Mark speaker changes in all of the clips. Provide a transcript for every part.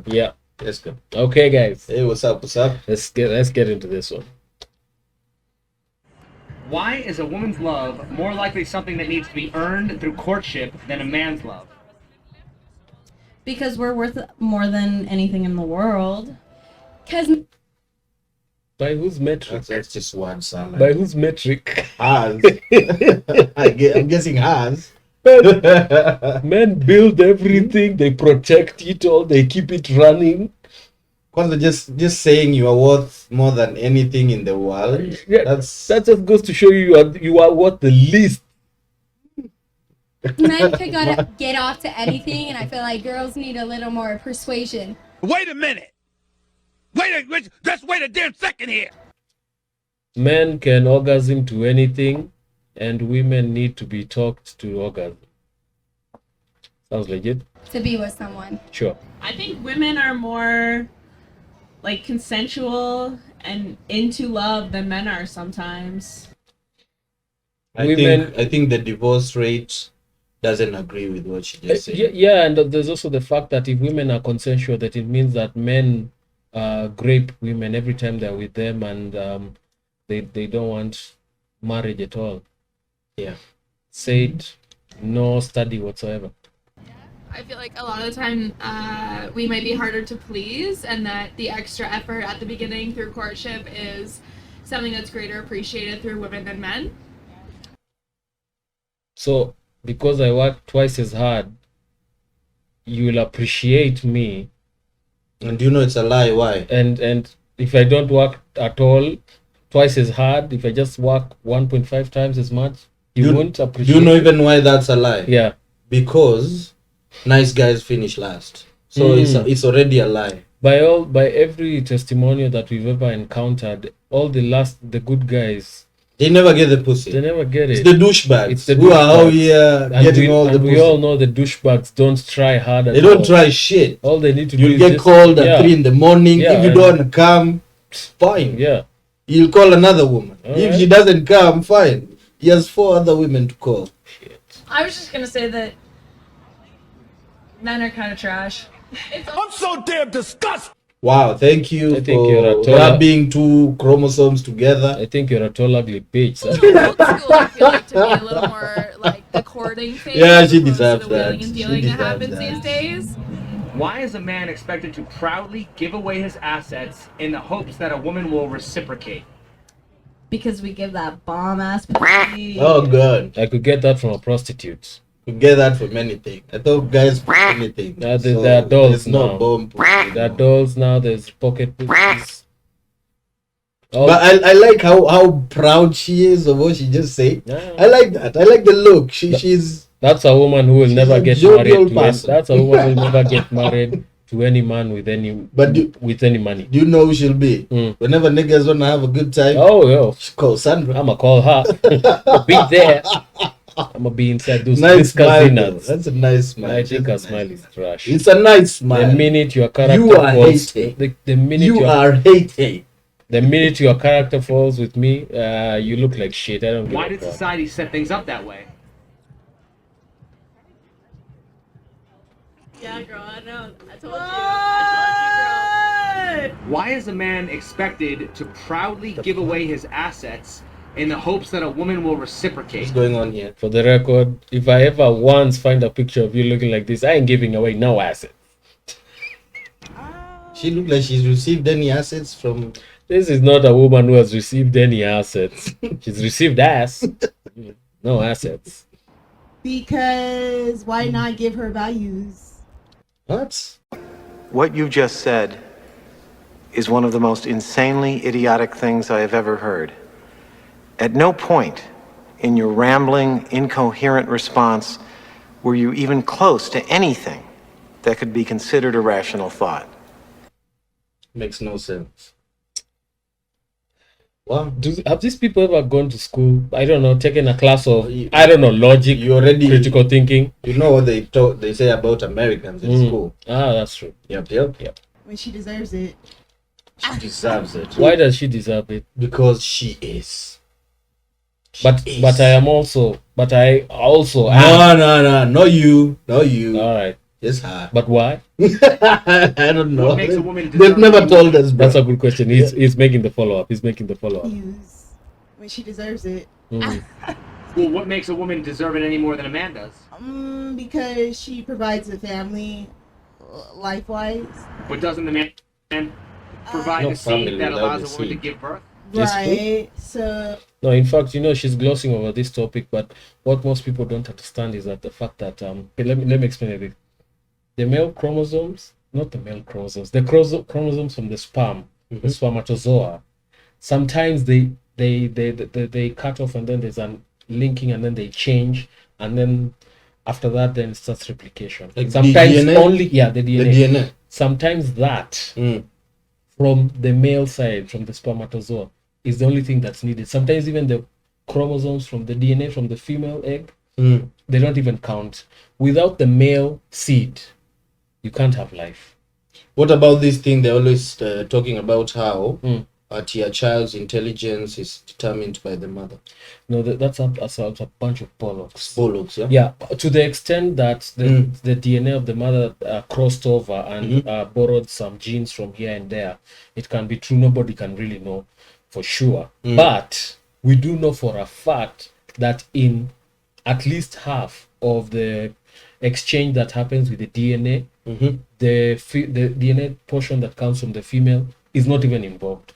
Speaker 1: Yeah.
Speaker 2: Let's go.
Speaker 1: Okay, guys.
Speaker 2: Hey, what's up? What's up?
Speaker 1: Let's get into this one.
Speaker 3: Why is a woman's love more likely something that needs to be earned through courtship than a man's love?
Speaker 4: Because we're worth more than anything in the world.
Speaker 5: Because
Speaker 1: By whose metric?
Speaker 2: That's just one sound.
Speaker 1: By whose metric?
Speaker 2: Has. I'm guessing has.
Speaker 1: Men build everything, they protect it all, they keep it running.
Speaker 2: Kwanza, just saying you are worth more than anything in the world.
Speaker 1: Yeah, that just goes to show you are worth the least.
Speaker 5: men could get off to anything, and I feel like girls need a little more persuasion.
Speaker 6: Wait a minute. Just wait a damn second here.
Speaker 1: Men can orgasm to anything, and women need to be talked to orgasm. Sounds legit?
Speaker 5: To be with someone.
Speaker 1: Sure.
Speaker 7: I think women are more like consensual and into love than men are sometimes.
Speaker 2: I think the divorce rate doesn't agree with what she just said.
Speaker 1: Yeah, and there's also the fact that if women are consensual, that it means that men grape women every time they're with them, and they don't want marriage at all.
Speaker 2: Yeah.
Speaker 1: Said no study whatsoever.
Speaker 8: I feel like a lot of the time we might be harder to please, and that the extra effort at the beginning through courtship is something that's greater appreciated through women than men.
Speaker 1: So because I work twice as hard, you will appreciate me.
Speaker 2: And you know it's a lie. Why?
Speaker 1: And if I don't work at all, twice as hard, if I just work 1.5 times as much, you won't appreciate.
Speaker 2: Do you know even why that's a lie?
Speaker 1: Yeah.
Speaker 2: Because nice guys finish last. So it's already a lie.
Speaker 1: By every testimonial that we've ever encountered, all the good guys,
Speaker 2: they never get the pussy.
Speaker 1: They never get it.
Speaker 2: It's the douchebags.
Speaker 1: It's the
Speaker 2: who are out
Speaker 1: douchebags.
Speaker 2: here getting all the pussy.
Speaker 1: We all know the douchebags don't try hard at all.
Speaker 2: They don't try shit.
Speaker 1: All they need to do
Speaker 2: You'll
Speaker 1: is
Speaker 2: get
Speaker 1: just,
Speaker 2: called at 3 in the morning. If you don't want to come, fine.
Speaker 1: Yeah.
Speaker 2: You'll call another woman.
Speaker 1: All
Speaker 2: if
Speaker 1: right.
Speaker 2: she doesn't come, fine. He has 4 other women to call.
Speaker 1: Shit.
Speaker 7: I was just gonna say that men are kind of trash.
Speaker 6: I'm so damn disgusted.
Speaker 2: Wow, thank you
Speaker 1: I think you're a
Speaker 2: for
Speaker 1: taller-
Speaker 2: rubbing 2 chromosomes together.
Speaker 1: I think you're a tall, ugly bitch.
Speaker 8: Old school, I feel like, to be a little more like the courting phase.
Speaker 2: Yeah,
Speaker 8: as
Speaker 2: she
Speaker 8: opposed to
Speaker 2: deserves
Speaker 8: the wheeling
Speaker 2: that.
Speaker 8: and
Speaker 2: She
Speaker 8: dealing that
Speaker 2: deserves
Speaker 8: happens
Speaker 2: that.
Speaker 8: these days.
Speaker 3: Why is a man expected to proudly give away his assets in the hopes that a woman will reciprocate?
Speaker 4: Because we give that bomb ass pussy.
Speaker 2: Oh, God.
Speaker 1: I could get that from a prostitute.
Speaker 2: You get that from anything. I thought guys for anything.
Speaker 1: There are dolls
Speaker 2: there's no
Speaker 1: now.
Speaker 2: bomb pussy
Speaker 1: There are
Speaker 2: anymore.
Speaker 1: dolls now, there's pocket pussies. Oh,
Speaker 2: But I like how proud she is of what she just said.
Speaker 1: yeah.
Speaker 2: I like that. I like the look. She's
Speaker 1: That's a woman who will
Speaker 2: She's
Speaker 1: never
Speaker 2: a
Speaker 1: get
Speaker 2: jovial
Speaker 1: married to
Speaker 2: person.
Speaker 1: that's a woman who will never get married to any man with any with any money.
Speaker 2: Do you know who she'll be? Whenever niggas wanna have a good time, she calls Sandra.
Speaker 1: I'ma call her. I'ma be there. I'ma be inside those
Speaker 2: Nice smile, though.
Speaker 1: casinos.
Speaker 2: That's a nice smile.
Speaker 1: I think her
Speaker 2: That's
Speaker 1: smile
Speaker 2: nice.
Speaker 1: is trash.
Speaker 2: It's a nice smile.
Speaker 1: The minute your character
Speaker 2: You are
Speaker 1: falls,
Speaker 2: hating.
Speaker 1: the minute
Speaker 2: You
Speaker 1: your,
Speaker 2: are hating.
Speaker 1: the minute your character falls with me, you look like shit. I don't give
Speaker 3: Why
Speaker 1: a
Speaker 3: did
Speaker 1: crap.
Speaker 3: society set things up that way?
Speaker 8: Yeah, girl, I know. I told you, girl.
Speaker 3: Why is a man expected to proudly give away his assets in the hopes that a woman will reciprocate?
Speaker 2: What's going on here?
Speaker 1: For the record, if I ever once find a picture of you looking like this, I ain't giving away no asset.
Speaker 2: She looked like she's received any assets from.
Speaker 1: This is not a woman who has received any assets. She's received ass, no assets.
Speaker 9: Because why not give her values?
Speaker 2: What?
Speaker 10: What you just said is one of the most insanely idiotic things I have ever heard. At no point in your rambling, incoherent response were you even close to anything that could be considered a rational thought.
Speaker 2: Makes no sense. Wow.
Speaker 1: Have these people ever gone to school? I don't know, taken a class of logic,
Speaker 2: You already
Speaker 1: critical thinking.
Speaker 2: You know what they say about Americans in school.
Speaker 1: Ah, that's true.
Speaker 2: Yep.
Speaker 9: When she deserves it.
Speaker 2: She deserves it.
Speaker 1: Why does she deserve it?
Speaker 2: Because she is.
Speaker 1: But I also am.
Speaker 2: No, not you.
Speaker 1: All right.
Speaker 2: It's her.
Speaker 1: But why?
Speaker 2: I don't know.
Speaker 3: What makes a woman
Speaker 2: They've
Speaker 3: deserve
Speaker 2: never
Speaker 3: any
Speaker 2: told
Speaker 3: more-
Speaker 2: us, bro.
Speaker 1: That's a good question. He's making the follow-up. He's making the follow-up.
Speaker 9: Use when she deserves it.
Speaker 1: Mm.
Speaker 3: Well, what makes a woman deserve it any more than a man does?
Speaker 9: Because she provides a family, life-wise.
Speaker 3: But doesn't the man provide
Speaker 2: No
Speaker 3: the
Speaker 2: family
Speaker 3: seed that
Speaker 2: without
Speaker 3: allows
Speaker 2: a
Speaker 3: a woman to
Speaker 2: seed.
Speaker 3: give birth?
Speaker 1: It's
Speaker 9: Right. So
Speaker 1: No, in fact, she's glossing over this topic, but what most people don't understand is that the fact that okay, let me explain it. The male chromosomes, not the male chromosomes, the chromosomes from the sperm, the spermatozoa, sometimes they cut off and then there's a linking and then they change and then after that then it starts replication.
Speaker 2: Like
Speaker 1: Sometimes
Speaker 2: the DNA?
Speaker 1: only the
Speaker 2: The
Speaker 1: DNA.
Speaker 2: DNA.
Speaker 1: Sometimes that from the male side, from the spermatozoa, is the only thing that's needed. Sometimes even the chromosomes from the DNA from the female egg, they don't even count. Without the male seed, you can't have life.
Speaker 2: What about this thing they're always talking about how your child's intelligence is determined by the mother?
Speaker 1: No, that's a bunch of bollocks.
Speaker 2: Bollocks, yeah?
Speaker 1: Yeah, to the extent that the DNA of the mother crossed over and borrowed some genes from here and there, it can be true. Nobody can really know for sure. But we do know for a fact that in at least half of the exchange that happens with the DNA, the DNA portion that comes from the female is not even involved.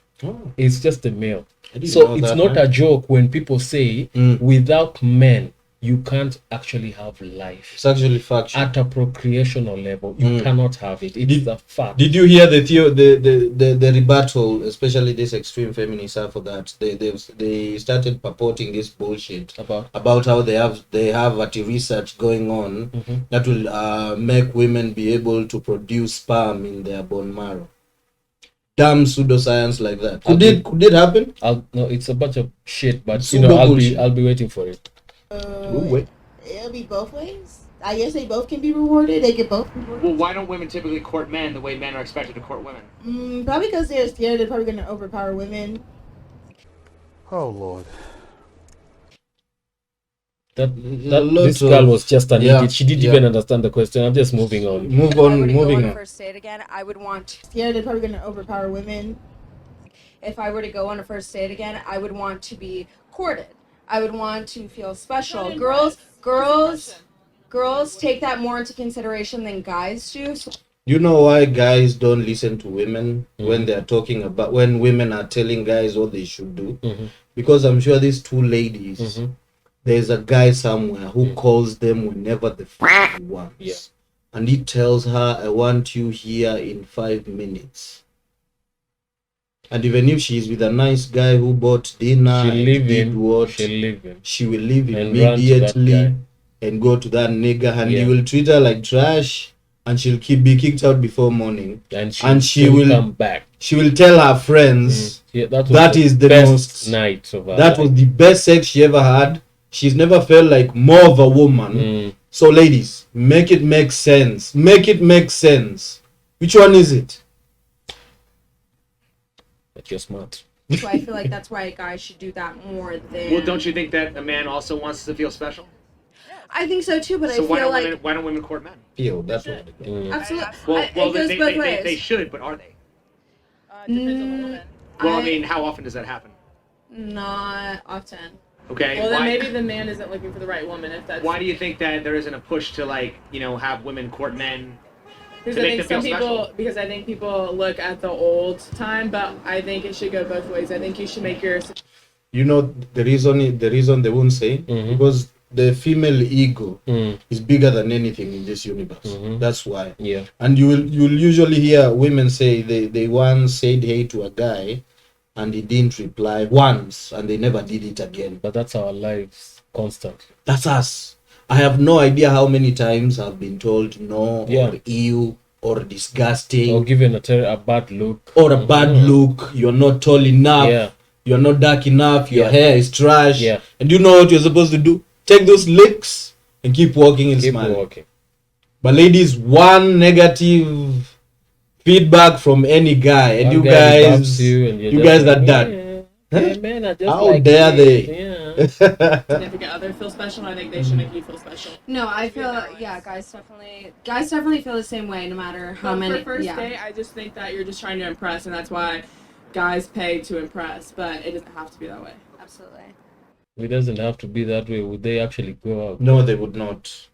Speaker 1: It's just the male. So it's not a joke when people say without men you can't actually have life.
Speaker 2: It's actually factual.
Speaker 1: At a procreational level, you cannot have it. It's a fact.
Speaker 2: Did you hear the rebuttal, especially this extreme feminists are for that? They started purporting this bullshit about how they have research going on that will make women be able to produce sperm in their bone marrow. Damn pseudoscience like that. Could it happen?
Speaker 1: No, it's a bunch of shit. But
Speaker 2: Pseudo-bullshit.
Speaker 1: I'll be waiting for it.
Speaker 2: Wait.
Speaker 9: it'll be both ways. I guess they both can be rewarded. They can both be rewarded.
Speaker 3: Well, why don't women typically court men the way men are expected to court women?
Speaker 9: Probably because they're scared they're probably going to overpower women.
Speaker 6: Oh, Lord.
Speaker 1: This girl was just an idiot. She didn't even understand the question. I'm just moving on.
Speaker 2: Moving on.
Speaker 11: First date again, I would want.
Speaker 9: Scared they're probably going to overpower women.
Speaker 11: If I were to go on a first date again, I would want to be courted. I would want to feel special. Girls take that more into consideration than guys do. So
Speaker 2: You know why guys don't listen to women when they're talking about when women are telling guys what they should do? Because I'm sure these two ladies, there's a guy somewhere who calls them whenever the f he wants, and he tells her, "I want you here in 5 minutes." And even if she's with a nice guy who bought dinner,
Speaker 1: She'll leave
Speaker 2: did
Speaker 1: him.
Speaker 2: what,
Speaker 1: She'll leave him.
Speaker 2: she will leave
Speaker 1: And run to that
Speaker 2: immediately
Speaker 1: guy.
Speaker 2: and go to that nigga, and
Speaker 1: Yeah.
Speaker 2: he will treat her like trash, and she'll be kicked out before morning.
Speaker 1: And
Speaker 2: she
Speaker 1: will
Speaker 2: will
Speaker 1: come back.
Speaker 2: She will tell her friends
Speaker 1: Yeah, that
Speaker 2: that is the
Speaker 1: best
Speaker 2: most
Speaker 1: night of her
Speaker 2: that
Speaker 1: life.
Speaker 2: was the best sex she ever had. She's never felt like more of a woman. So ladies, make it make sense. Make it make sense. Which one is it?
Speaker 1: But you're smart.
Speaker 11: So I feel like that's why guys should do that more than.
Speaker 3: Well, don't you think that a man also wants to feel special?
Speaker 11: I think so too, but
Speaker 3: So
Speaker 11: I feel like
Speaker 3: why don't women court men?
Speaker 2: Feel that's what.
Speaker 11: absolutely.
Speaker 3: Well,
Speaker 11: it goes
Speaker 3: they,
Speaker 11: both
Speaker 3: they,
Speaker 11: ways.
Speaker 3: they should, but are they?
Speaker 11: Mm,
Speaker 3: Well, I mean, how often does that happen?
Speaker 11: Not often.
Speaker 3: Okay.
Speaker 7: Well, then
Speaker 3: why,
Speaker 7: maybe the man isn't looking for the right woman. If that's
Speaker 3: why do you think that there isn't a push to have women court men
Speaker 7: because
Speaker 3: to
Speaker 7: I
Speaker 3: make
Speaker 7: think
Speaker 3: them
Speaker 7: some
Speaker 3: feel
Speaker 7: people
Speaker 3: special?
Speaker 7: because I think people look at the old time, but I think it should go both ways. I think you should make your.
Speaker 2: You know the reason they won't say because the female ego is bigger than anything in this universe. That's why.
Speaker 1: Yeah.
Speaker 2: And you'll usually hear women say they once said hey to a guy and he didn't reply once and they never did it again.
Speaker 1: But that's our lives constantly.
Speaker 2: That's us. I have no idea how many times I've been told no or ew or disgusting
Speaker 1: Or given a bad look.
Speaker 2: or a bad look. You're not tall enough.
Speaker 1: Yeah.
Speaker 2: You're not dark enough. Your hair is trash.
Speaker 1: Yeah.
Speaker 2: And you know what you're supposed to do? Take those licks and keep walking and smiling.
Speaker 1: Walking.
Speaker 2: But ladies, one negative feedback from any guy, and
Speaker 1: One
Speaker 2: you
Speaker 1: guy
Speaker 2: guys,
Speaker 1: bumps you and you're
Speaker 2: you
Speaker 1: just
Speaker 2: guys
Speaker 1: like,
Speaker 2: are done.
Speaker 1: Yeah, man, I just
Speaker 2: How
Speaker 1: like
Speaker 2: dare
Speaker 1: it.
Speaker 2: they?
Speaker 1: Yeah.
Speaker 7: significant other feel special, and I think they should make you feel special.
Speaker 11: No, I feel guys definitely feel the same way, no matter how many.
Speaker 7: For first date, I just think that you're just trying to impress, and that's why guys pay to impress. But it doesn't have to be that way.
Speaker 11: Absolutely.
Speaker 1: It doesn't have to be that way. Would they actually go out?
Speaker 2: No, they would not.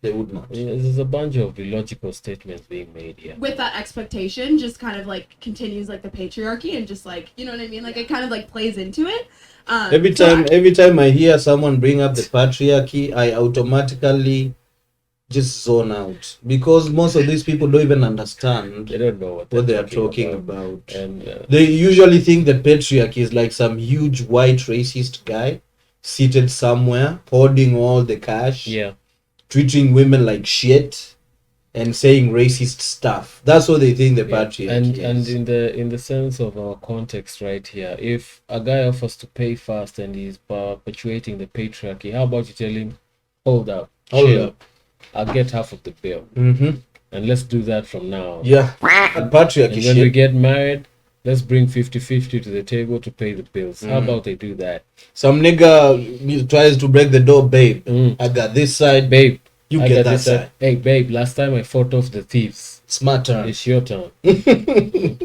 Speaker 2: They would not.
Speaker 1: Yeah, there's a bunch of illogical statements being made here.
Speaker 12: With that expectation, just kind of like continues like the patriarchy and just like, you know what I mean? Like it kind of like plays into it.
Speaker 2: Every time I hear someone bring up the patriarchy, I automatically just zone out, because most of these people don't even understand.
Speaker 1: They don't know what
Speaker 2: they are talking about.
Speaker 1: And
Speaker 2: they usually think that patriarchy is like some huge white racist guy seated somewhere hoarding all the cash, treating women like shit and saying racist stuff. That's what they think the patriarchy is.
Speaker 1: And in the sense of our context right here, if a guy offers to pay first and he's perpetuating the patriarchy, how about you tell him, hold up, I'll get half of the bill, and let's do that from now on.
Speaker 2: Patriarchy.
Speaker 1: And when we get married, let's bring 50-50 to the table to pay the bills. How about they do that?
Speaker 2: Some nigga tries to break the door, babe. I got this side,
Speaker 1: babe.
Speaker 2: You get that side.
Speaker 1: Hey, babe, last time I fought off the thieves.
Speaker 2: It's my turn.
Speaker 1: It's your turn.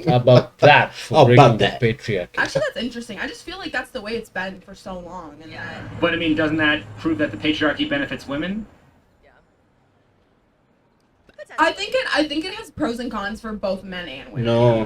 Speaker 1: How about that for breaking the patriarchy?
Speaker 12: Actually, that's interesting. I just feel like that's the way it's been for so long. And
Speaker 3: But I mean, doesn't that prove that the patriarchy benefits women?
Speaker 12: I think it has pros and cons for both men and women.
Speaker 2: No.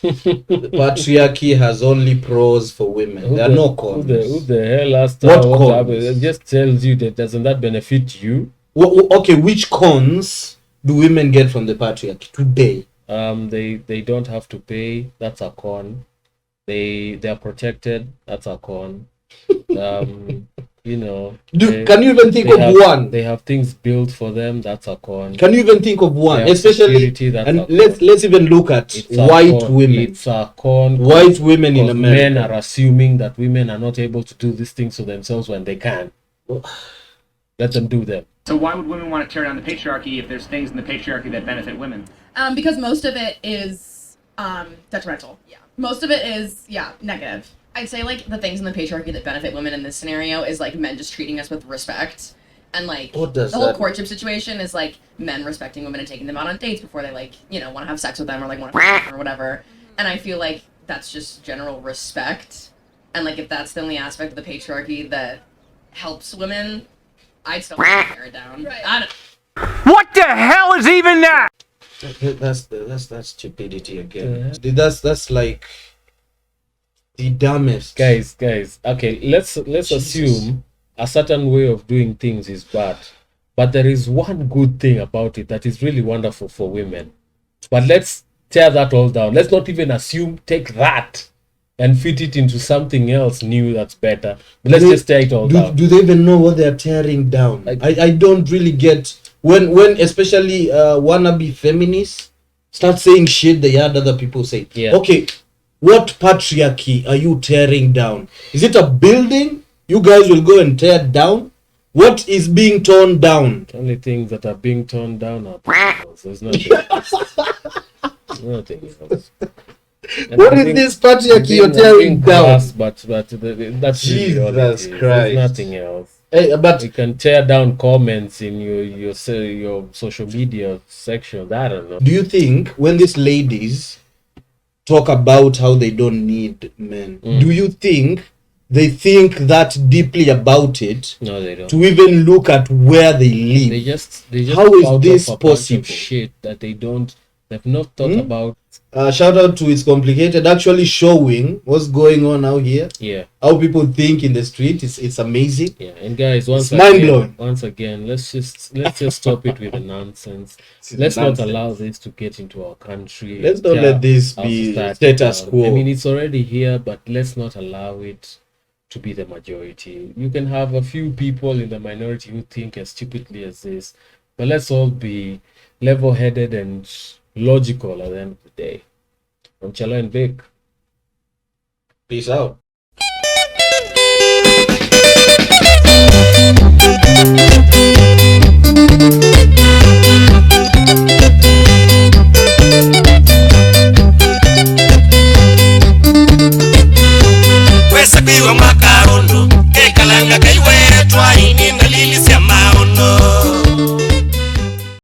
Speaker 2: The patriarchy has only pros for women. There are no cons.
Speaker 1: Who the hell asked
Speaker 2: what
Speaker 1: cons?
Speaker 2: It
Speaker 1: just tells you that doesn't that benefit you?
Speaker 2: Okay, which cons do women get from the patriarchy today?
Speaker 1: They don't have to pay. That's a con. They are protected. That's a con. You know,
Speaker 2: can you even think of one?
Speaker 1: They have things built for them. That's a con.
Speaker 2: Can you even think of one? Especially, and let's even look at white women.
Speaker 1: It's a con.
Speaker 2: White women in America.
Speaker 1: Men are assuming that women are not able to do these things to themselves when they can. Let them do them.
Speaker 3: So why would women want to tear down the patriarchy if there's things in the patriarchy that benefit women?
Speaker 12: Because most of it is detrimental. Yeah. Most of it is negative.
Speaker 13: I'd say like the things in the patriarchy that benefit women in this scenario is like men just treating us with respect, and like the whole courtship situation is like men respecting women and taking them out on dates before they like want to have sex with them or like want to or whatever. And I feel like that's just general respect, and like if that's the only aspect of the patriarchy that helps women, I'd still tear it down. Right. I don't...
Speaker 6: What the hell is even that?
Speaker 2: That's stupidity again. That's like the dumbest.
Speaker 1: Guys, okay, let's assume a certain way of doing things is bad, but there is one good thing about it that is really wonderful for women. But let's tear that all down. Let's not even assume, take that and fit it into something else new that's better. But let's just tear it all down.
Speaker 2: Do they even know what they're tearing down? I don't really get when especially wannabe feminists start saying shit they heard other people say. Okay, what patriarchy are you tearing down? Is it a building you guys will go and tear down? What is being torn down?
Speaker 1: The only things that are being torn down are peoples. There's nothing else. Nothing else.
Speaker 2: What is this patriarchy you're tearing down?
Speaker 1: But that's
Speaker 2: Jesus Christ.
Speaker 1: There's nothing else.
Speaker 2: But
Speaker 1: you can tear down comments in your social media section. I don't know.
Speaker 2: Do you think when these ladies talk about how they don't need men, do you think they think that deeply about it?
Speaker 1: No, they don't.
Speaker 2: To even look at where they live.
Speaker 1: They just
Speaker 2: how is this possible?
Speaker 1: Shit that they've not thought about.
Speaker 2: Shout out to It's Complicated, actually showing what's going on out here.
Speaker 1: Yeah.
Speaker 2: How people think in the street. It's amazing.
Speaker 1: Yeah. And guys,
Speaker 2: mind blowing.
Speaker 1: Once again, let's just stop it with the nonsense. Let's not allow this to get into our country.
Speaker 2: Let's not let this be status quo.
Speaker 1: I mean, it's already here, but let's not allow it to be the majority. You can have a few people in the minority who think as stupidly as this, but let's all be level-headed and logical at the end of the day. I'm Chala and Vic.
Speaker 2: Peace out.